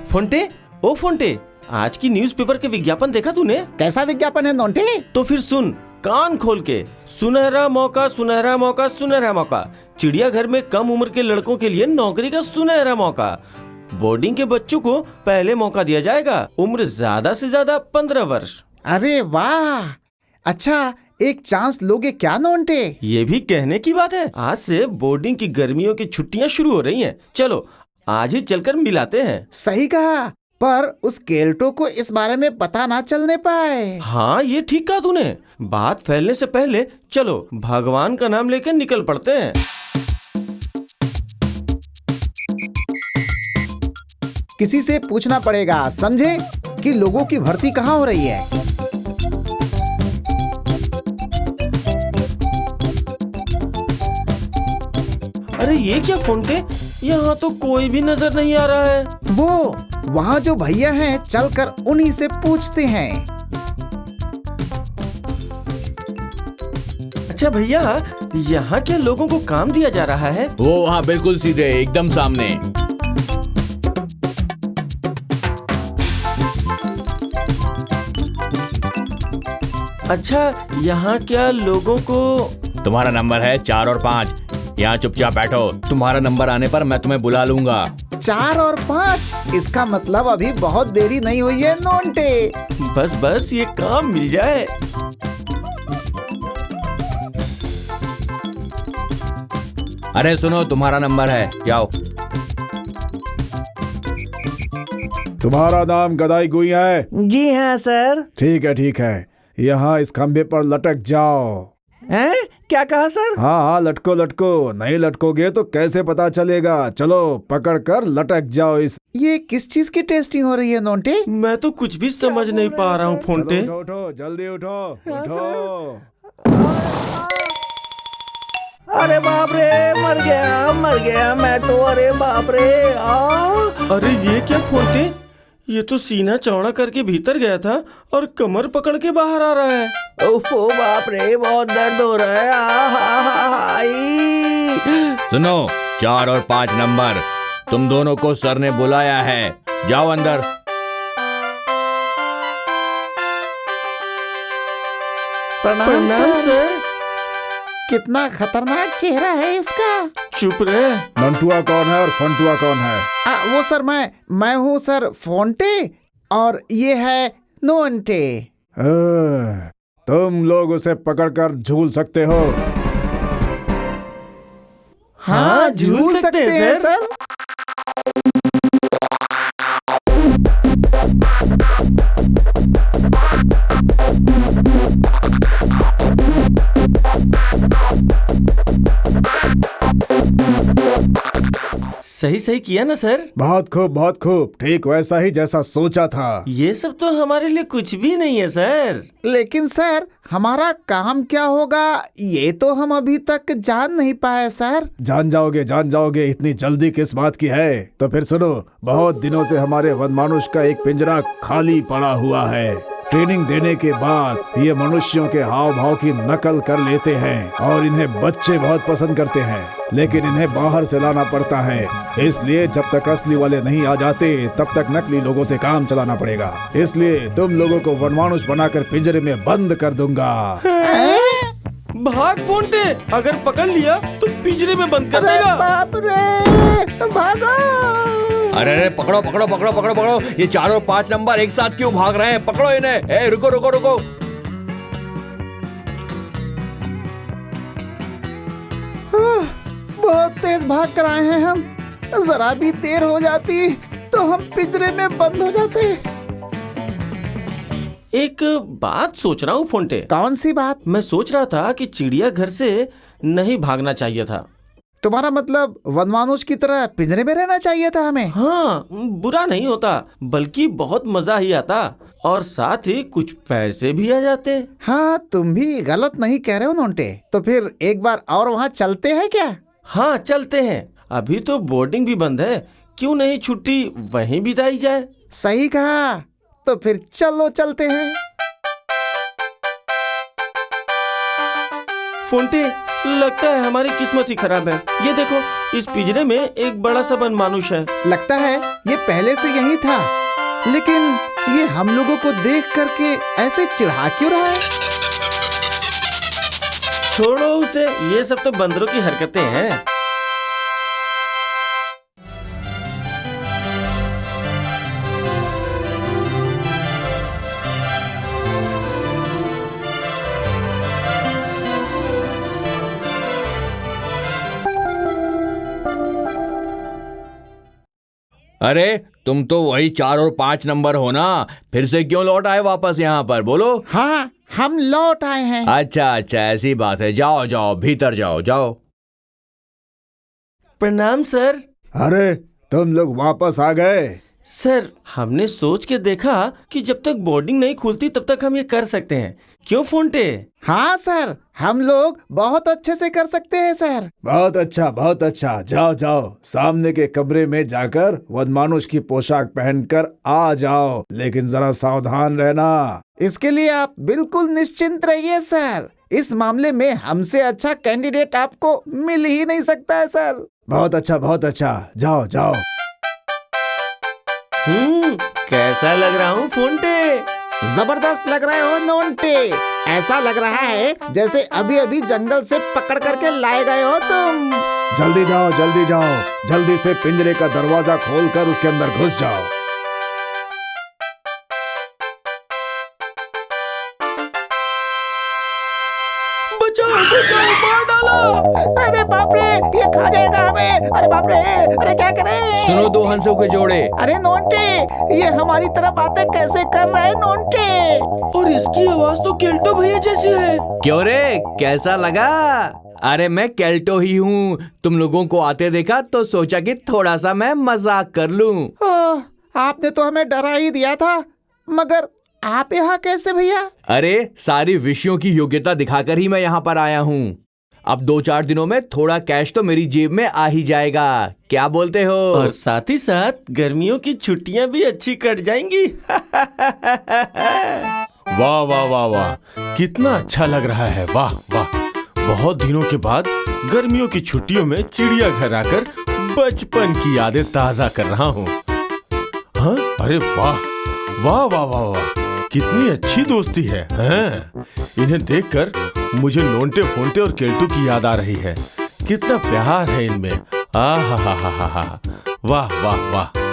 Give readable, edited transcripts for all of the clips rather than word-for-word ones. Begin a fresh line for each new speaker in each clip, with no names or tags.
फोंटे, ओ फोंटे, आज की न्यूज़पेपर के विज्ञापन देखा तूने?
कैसा विज्ञापन है नोंटे?
तो फिर सुन, कान खोल के। सुनहरा मौका, सुनहरा मौका, सुनहरा मौका। चिड़ियाघर में कम उम्र के लड़कों के लिए नौकरी का सुनहरा मौका। बोर्डिंग के बच्चों को पहले मौका दिया जाएगा। उम्र ज्यादा से ज्यादा 15 वर्ष।
अरे वाह, अच्छा एक चांस लोगे क्या नोंटे?
ये भी कहने की बात है। आज से बोर्डिंग की गर्मियों की छुट्टियां शुरू हो रही हैं। चलो आज ही चलकर मिलाते हैं।
सही कहा, पर उस केल्टो को इस बारे में पता ना चलने पाए।
हाँ, ये ठीक कहा तूने। बात फैलने से पहले चलो भगवान का नाम लेकर निकल पड़ते हैं।
किसी से पूछना पड़ेगा, समझे, कि लोगों की भर्ती कहाँ हो रही है।
अरे ये क्या फोंटे, यहाँ तो कोई भी नजर नहीं आ रहा है।
वो वहाँ जो भैया हैं, चलकर उन्हीं से पूछते हैं।
अच्छा भैया, यहाँ क्या लोगों को काम दिया जा रहा है?
वो वहाँ बिल्कुल सीधे, एकदम सामने।
अच्छा, यहाँ क्या लोगों को?
तुम्हारा नंबर है 4 और 5। यहाँ चुपचाप बैठो। तुम्हारा नंबर आने पर मैं तुम्हें बुला लूंगा।
4 और 5, इसका मतलब अभी बहुत देरी नहीं हुई है नोंटे।
बस ये काम मिल जाए।
अरे सुनो, तुम्हारा नंबर है, जाओ।
तुम्हारा नाम गदाई गुई है?
जी हाँ सर।
ठीक है, यहाँ इस खंबे पर लटक जाओ।
हैं? क्या कहा सर?
हाँ, लटको लटको, नहीं लटकोगे तो कैसे पता चलेगा। चलो पकड़ कर लटक जाओ। इस
ये किस चीज की टेस्टिंग हो रही है नोंटे?
मैं तो कुछ भी समझ नहीं पा रहा हूँ फोंटे।
चलो, उठो जल्दी उठो।
अरे बाप रे, मर गया मैं तो। अरे बाप रे।
अरे ये क्या फोंटे, ये तो सीना चौड़ा करके भीतर गया था और कमर पकड़ के बाहर आ रहा है।
ओफो बाप रे, बहुत दर्द हो रहा है।
सुनो, 4 और 5 नंबर, तुम दोनों को सर ने बुलाया है। जाओ अंदर।
प्रणाम सर।
सर।
कितना खतरनाक चेहरा है इसका।
चुप रहे।
नंटुआ कौन है और फंटुआ कौन है?
वो सर मैं हूँ सर फोंटे, और ये है नोंटे।
तुम लोग उसे पकड़कर झूल सकते हो।
हाँ, झूल सकते हैं सर।
सही किया ना सर?
बहुत खूब, ठीक वैसा ही जैसा सोचा था।
ये सब तो हमारे लिए कुछ भी नहीं है सर।
लेकिन सर, हमारा काम क्या होगा ये तो हम अभी तक जान नहीं पाए सर।
जान जाओगे, इतनी जल्दी किस बात की है? तो फिर सुनो, बहुत दिनों से हमारे वनमानुष का एक पिंजरा खाली पड़ा हुआ है। ट्रेनिंग देने के बाद ये मनुष्यों के हाव भाव की नकल कर लेते हैं और इन्हें बच्चे बहुत पसंद करते हैं, लेकिन इन्हें बाहर से लाना पड़ता है। इसलिए जब तक असली वाले नहीं आ जाते तब तक नकली लोगों से काम चलाना पड़ेगा। इसलिए तुम लोगों को वनमानुष बनाकर पिंजरे में बंद कर दूंगा।
भाग फोंटे, अगर पकड़ लिया तो पिंजरे में बंद कर देगा।
बाप रे, भागो।
अरे पकड़ो। ये 4 और 5 नंबर एक साथ क्यों भाग रहे हैं? पकड़ो इन्हें। ए, रुको।
बहुत तेज भाग कर आए हैं हम। जरा भी देर हो जाती तो हम पिंजरे में बंद हो जाते।
एक बात सोच रहा हूँ फोंटे।
कौन सी बात?
मैं सोच रहा था कि चिड़ियाघर से नहीं भागना चाहिए था।
तुम्हारा मतलब वनमानुष की तरह पिंजरे में रहना चाहिए था हमें?
हाँ, बुरा नहीं होता, बल्कि बहुत मजा ही आता और साथ ही कुछ पैसे भी आ जाते।
हाँ, तुम भी गलत नहीं कह रहे हो नोंटे। तो फिर एक बार और वहाँ चलते हैं क्या?
हाँ चलते हैं, अभी तो बोर्डिंग भी बंद है, क्यों नहीं छुट्टी वहीं बिताई जाए।
सही कहा, तो फिर चलो चलते हैं।
फोंटे, लगता है हमारी किस्मत ही खराब है। ये देखो, इस पिंजरे में एक बड़ा सा बनमानुष है।
लगता है ये पहले से यही था, लेकिन ये हम लोगों को देख करके ऐसे चिढ़ा क्यों रहा है?
छोड़ो उसे, ये सब तो बंदरों की हरकतें हैं।
अरे तुम तो वही 4 और 5 नंबर हो ना, फिर से क्यों लौट आए वापस यहाँ पर, बोलो।
हाँ, हम लौट आए हैं।
अच्छा अच्छा, ऐसी बात है। जाओ जाओ, भीतर जाओ जाओ।
प्रणाम सर।
अरे तुम लोग वापस आ गए।
सर, हमने सोच के देखा कि जब तक बोर्डिंग नहीं खुलती तब तक हम ये कर सकते हैं। क्यों फोंटे?
हाँ सर, हम लोग बहुत अच्छे से कर सकते हैं सर।
बहुत अच्छा, बहुत अच्छा। जाओ जाओ, सामने के कमरे में जाकर वनमानुष की पोशाक पहनकर आ जाओ, लेकिन जरा सावधान रहना।
इसके लिए आप बिल्कुल निश्चिंत रहिए सर। इस मामले में हमसे अच्छा कैंडिडेट आपको मिल ही नहीं सकता है सर।
बहुत अच्छा, बहुत अच्छा। जाओ जाओ।
कैसा लग रहा हूँ फोंटे?
जबरदस्त लग रहे हो नोंटे। ऐसा लग रहा है जैसे अभी अभी जंगल से पकड़ करके लाए गए हो तुम।
जल्दी जाओ, जल्दी जाओ, जल्दी से पिंजरे का दरवाजा खोलकर उसके अंदर घुस जाओ।
बचाओ बचाओ, मार डालो।
अरे बाप रे, ये खा जाएगा हमें। अरे बाप रे, अरे क्या करें?
सुनो दो हंसों के जोड़े।
अरे नोंटे, ये हमारी तरफ बातें कैसे कर रहा है नोंटे?
और इसकी आवाज तो केल्टो भैया जैसी है।
क्यों रे, कैसा लगा? अरे मैं केल्टो ही हूँ। तुम लोगों को आते देखा तो सोचा कि थोड़ा सा मैं मजाक कर लूं।
आपने तो हमें डरा ही दिया था, मगर आप यहाँ कैसे भैया?
अरे सारी विषयों की योग्यता दिखाकर ही मैं यहाँ पर आया हूँ। अब 2-4 दिनों में थोड़ा कैश तो मेरी जेब में आ ही जाएगा। क्या बोलते हो?
और साथ ही साथ गर्मियों की छुट्टियां भी अच्छी कट जाएंगी।
वाह वाह वाह वाह, कितना अच्छा लग रहा है। वाह वाह, बहुत दिनों के बाद गर्मियों की छुट्टियों में चिड़ियाघर आकर बचपन की यादें ताजा कर रहा हूँ। हाँ, अरे वाह वाह वाह वाह वाह, कितनी अच्छी दोस्ती है। हाँ? इन्हें देखकर मुझे नोंटे फोंटे और केल्टू की याद आ रही है। कितना प्यार है इनमें। आ हा हा हा हा हा, वाह वाह वाह।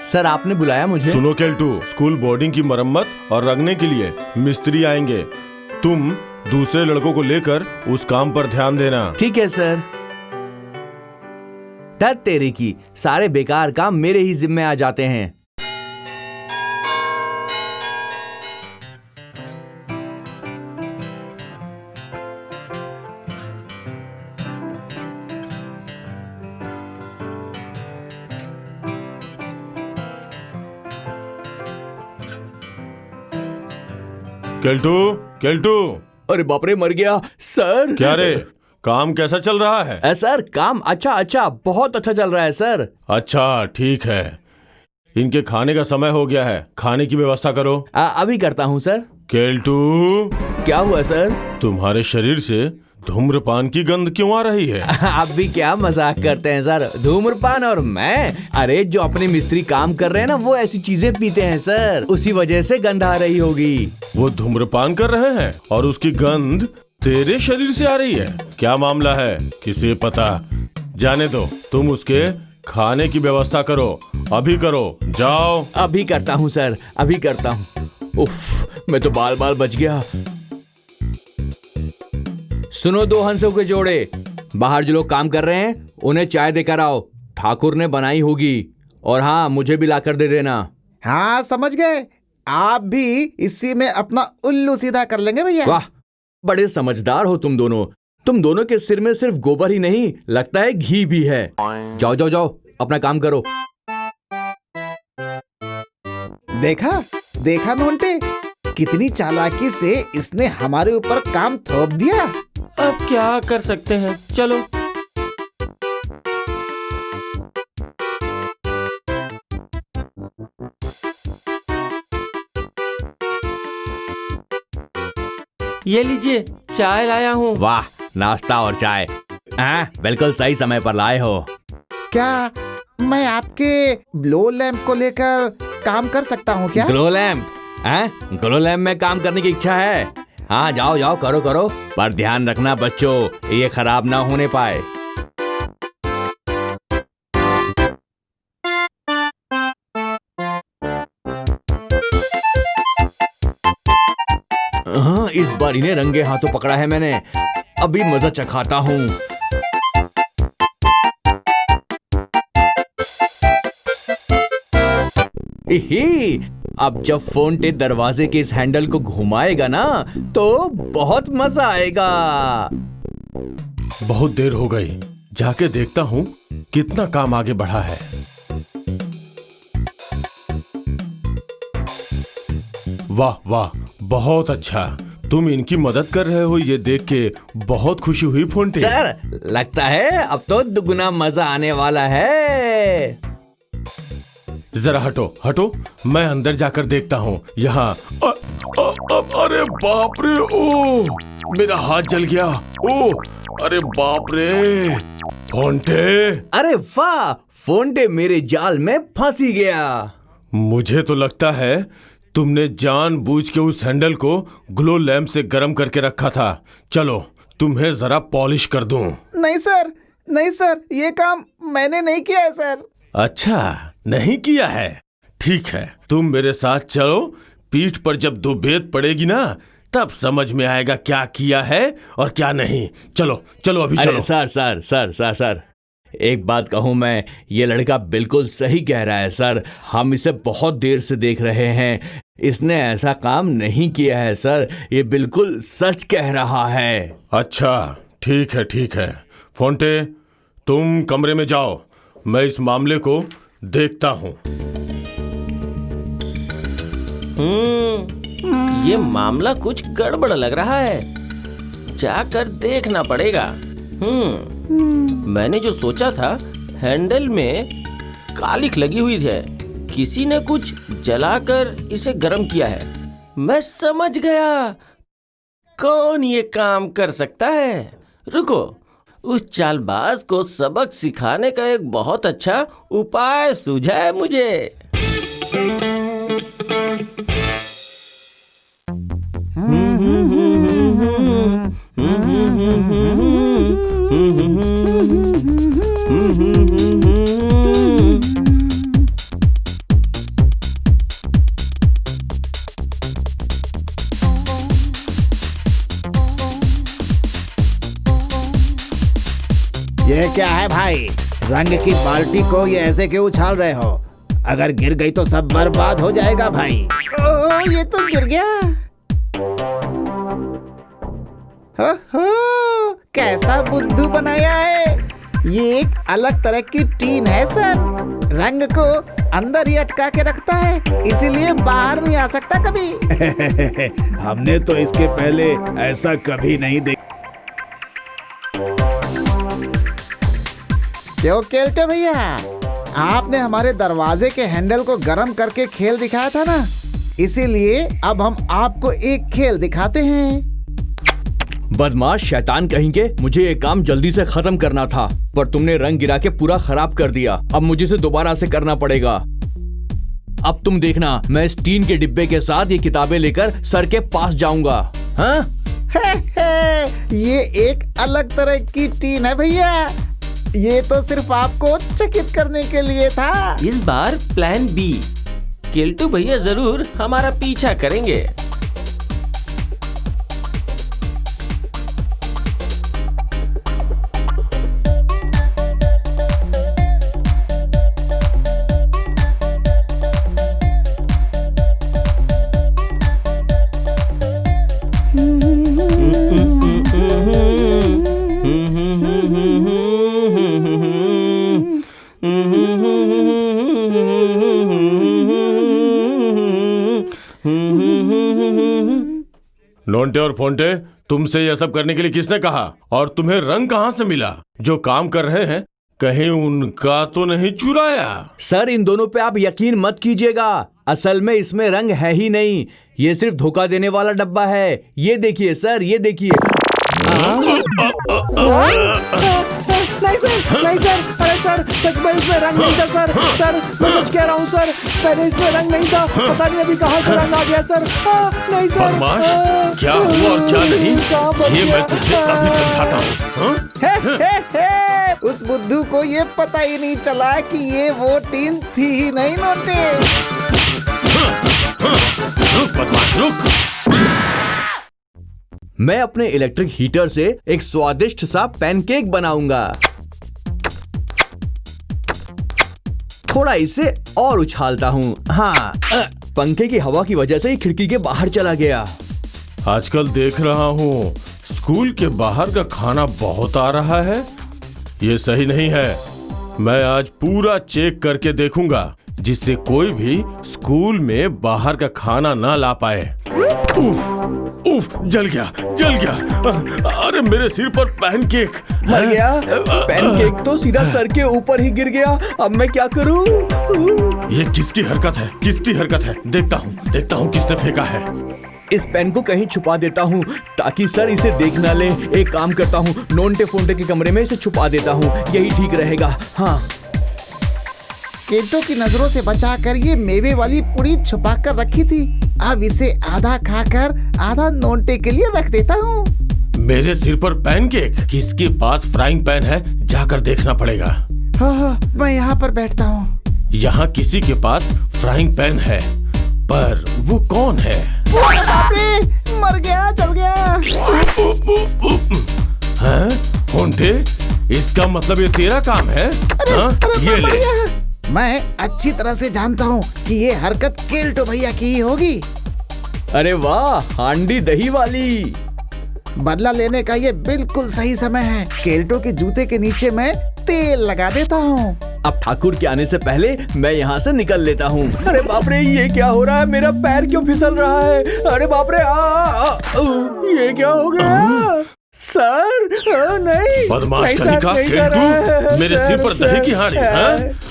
सर, आपने बुलाया मुझे?
सुनो केल्टू, स्कूल बोर्डिंग की मरम्मत और रंगने के लिए मिस्त्री आएंगे। तुम दूसरे लड़कों को लेकर उस काम पर ध्यान देना।
ठीक है सर। धत तेरी की, सारे बेकार काम मेरे ही जिम्मे आ जाते हैं।
केल्टू, केल्टू।
अरे बाप रे, मर गया सर।
क्या रे, काम कैसा चल रहा है?
सर, काम अच्छा अच्छा, बहुत अच्छा चल रहा है सर।
अच्छा, ठीक है। इनके खाने का समय हो गया है, खाने की व्यवस्था करो।
अभी करता हूँ सर।
केल्टू,
क्या हुआ सर?
तुम्हारे शरीर से धूम्रपान की गंध क्यों आ रही है?
आप भी क्या मजाक करते हैं सर? धूम्रपान और मैं? अरे जो अपने मिस्त्री काम कर रहे हैं ना, वो ऐसी चीजें पीते हैं सर, उसी वजह से गंध आ रही होगी।
वो धूम्रपान कर रहे हैं और उसकी गंध तेरे शरीर से आ रही है। क्या मामला है, किसे पता? जाने दो, तुम उसके खाने की व्यवस्था करो। अभी करो, जाओ।
अभी करता हूँ सर, अभी करता हूँ। उफ, मैं तो बाल बाल बच गया। सुनो दो हंसों के जोड़े, बाहर जो लोग काम कर रहे हैं उन्हें चाय देकर आओ। ठाकुर ने बनाई होगी। और हाँ, मुझे भी लाकर दे देना।
हाँ, समझ गए। आप भी इसी में अपना उल्लू सीधा कर लेंगे भैया।
वाह, बड़े समझदार हो तुम दोनों। तुम दोनों के सिर में सिर्फ गोबर ही नहीं, लगता है घी भी है। जाओ जाओ जाओ, अपना काम करो।
देखा देखा नोंटे, कितनी चालाकी से इसने हमारे ऊपर काम थोप दिया।
अब क्या कर सकते हैं, चलो। ये लीजिए, चाय लाया हूँ।
वाह, नाश्ता और चाय। बिल्कुल सही समय पर लाए हो।
क्या मैं आपके ग्लो लैंप को लेकर काम कर सकता हूँ क्या?
Glow lamp? ग्लो लैंप में काम करने की इच्छा है? हाँ, जाओ जाओ, करो करो, पर ध्यान रखना बच्चों, ये खराब ना होने पाए। हाँ, इस बार इन्हें रंगे हाथों पकड़ा है मैंने, अभी मजा चखाता हूँ। इही, अब जब फोंटे दरवाजे के इस हैंडल को घुमाएगा ना तो बहुत मजा आएगा।
बहुत देर हो गई, जाके देखता हूँ कितना काम आगे बढ़ा है। वाह वाह, बहुत अच्छा, तुम इनकी मदद कर रहे हो, ये देख के बहुत खुशी हुई फोंटे।
सर, लगता है अब तो दुगना मजा आने वाला है।
जरा हटो हटो, मैं अंदर जाकर देखता हूँ। यहाँ अरे बाप रे, ओ मेरा हाथ जल गया। ओ अरे बाप रे फोंटे।
अरे वाह, फोंटे मेरे जाल में फंसी गया।
मुझे तो लगता है तुमने जानबूझ के उस हैंडल को ग्लो लैंप से गर्म करके रखा था। चलो तुम्हें जरा पॉलिश कर दूं।
नहीं सर, नहीं सर, ये काम मैंने नहीं किया है सर।
अच्छा, नहीं किया है? ठीक है, तुम मेरे साथ चलो, पीठ पर जब दो बेत पड़ेगी ना तब समझ में आएगा क्या किया है और क्या नहीं। चलो चलो अभी चलो।
अरे sir sir sir sir sir, एक बात कहूँ मैं, ये लड़का बिल्कुल सही कह रहा है सर। हम इसे बहुत देर से देख रहे हैं, इसने ऐसा काम नहीं किया है सर, ये बिल्कुल सच कह रहा है।
अच्छा ठीक है, फोंटे तुम कमरे में जाओ, मैं इस मामले को देखता हूँ।
ये मामला कुछ गड़बड़ लग रहा है, जाकर देखना पड़ेगा। मैंने जो सोचा था, हैंडल में कालिख लगी हुई है, किसी ने कुछ जलाकर इसे गर्म किया है। मैं समझ गया कौन ये काम कर सकता है। रुको, उस चालबाज को सबक सिखाने का एक बहुत अच्छा उपाय सूझा है मुझे।
ये क्या है भाई? रंग की बाल्टी को ये ऐसे क्यों उछाल रहे हो? अगर गिर गई तो सब बर्बाद हो जाएगा भाई। ओह, ये तो गिर गया। हो, कैसा बुद्धू बनाया है। ये एक अलग तरह की टीन है सर, रंग को अंदर ही अटका के रखता है, इसीलिए बाहर नहीं आ सकता कभी।
हमने तो इसके पहले ऐसा कभी नहीं देखा।
क्यों केल्टो भैया, आपने हमारे दरवाजे के हैंडल को गर्म करके खेल दिखाया था ना, इसीलिए अब हम आपको एक खेल दिखाते हैं।
बदमाश शैतान कहेंगे, मुझे ये काम जल्दी से खत्म करना था, पर तुमने रंग गिरा के पूरा खराब कर दिया। अब मुझे इसे दोबारा से करना पड़ेगा। अब तुम देखना, मैं इस टीन के डिब्बे के साथ ये किताबें लेकर सर के पास जाऊंगा। हाँ?
ये एक अलग तरह की टीन है भैया, ये तो सिर्फ आपको चकित करने के लिए था।
इस बार प्लान बी, केल्टू भैया जरूर हमारा पीछा करेंगे।
नोंटे और फोंटे, तुमसे यह सब करने के लिए किसने कहा? और तुम्हें रंग कहाँ से मिला? जो काम कर रहे हैं कहीं उनका तो नहीं चुराया?
सर, इन दोनों पे आप यकीन मत कीजिएगा, असल में इसमें रंग है ही नहीं, ये सिर्फ धोखा देने वाला डब्बा है। ये देखिए सर, ये देखिए।
नहीं सर, नहीं सर, अरे सर सच में इसमें रंग नहीं था सर। सर मैं सच कह रहा हूँ सर, पहले इसमें रंग नहीं था, पता नहीं अभी कहाँ से रंग आ गया सर। नहीं सर।
बदमाश, क्या हुआ और क्या नहीं, ये मैं तुझे अभी समझाता हूँ।
हे, उस बुद्धू को ये पता ही नहीं चला कि ये वो टीन थी ही नहीं नोटे।
रुक बदमाश रुक।
मैं अपने इलेक्ट्रिक हीटर से एक स्वादिष्ट सा पैनकेक बनाऊंगा। थोड़ा इसे और उछालता हूँ। हाँ, पंखे की हवा की वजह से ही खिड़की के बाहर चला गया।
आजकल देख रहा हूँ स्कूल के बाहर का खाना बहुत आ रहा है, ये सही नहीं है। मैं आज पूरा चेक करके देखूंगा जिससे कोई भी स्कूल में बाहर का खाना ना ला पाए। उफ, जल गया, जल गया। अरे मेरे सिर पर पैनकेक
मर गया। पैनकेक तो सीधा सर के ऊपर ही गिर गया। अब मैं क्या करूं?
ये किसकी हरकत है, किसकी हरकत है? देखता हूँ किसने फेंका है।
इस पेन को कहीं छुपा देता हूँ ताकि सर इसे देख ना ले। एक काम करता हूँ, नोंटे फोंटे के कमरे में इसे छुपा देता हूँ, यही ठीक रहेगा। हाँ,
केंटो की नजरों से बचाकर ये मेवे वाली पूरी छुपा कर रखी थी। अब इसे आधा खाकर आधा नोंटे के लिए रख देता हूँ।
मेरे सिर पर पैनकेक? किसके पास फ्राइंग पैन है, जाकर देखना पड़ेगा।
हाँ, मैं यहाँ पर बैठता हूँ।
यहाँ किसी के पास फ्राइंग पैन है, पर वो कौन है?
बाप रे, मर गया, जल गया।
हैं? होंठे, इसका मतलब ये तेरा काम है?
अरे
ये ले।
मैं अच्छी तरह से जानता हूँ कि ये हरकत केल्टो भैया की ही होगी।
अरे वाह, हांडी दही वाली।
बदला लेने का ये बिल्कुल सही समय है। केल्टो के जूते के नीचे मैं तेल लगा देता हूँ।
अब ठाकुर के आने से पहले मैं यहाँ से निकल लेता हूँ। अरे बाप रे, ये क्या हो रहा है? मेरा पैर क्यों फिसल रहा है? अरे बाप रे, ये क्या हो गया? सर नहीं,
बदमाश कनिका, केल्टू, मेरे सिर पर दही की हांडी।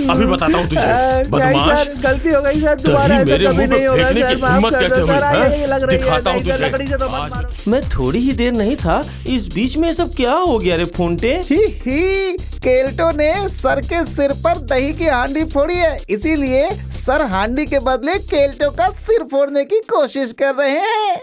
अभी बताता हूँ तुझे। बदमाश,
गलती हो गई सर, दोबारा ऐसा
मेरे
कभी
मुंह
नहीं
पर
होगा
फेंकने
सर,
की
माफ
हिम्मत
कर
कैसे
दो
हुई?
सर।
हाँ?
ये लग रही है,
दिखाता हूँ
नहीं सर, लकड़ी से तो मत
तुझे।
मारो।
मैं थोड़ी ही देर नहीं था, इस बीच में सब क्या हो गया रे फोंटे?
ही, केल्टो ने सर के सिर पर दही की हांडी फोड़ी है, इसीलिए सर हांडी के बदले केल्टो का सिर फोड़ने की कोशिश कर रहे हैं।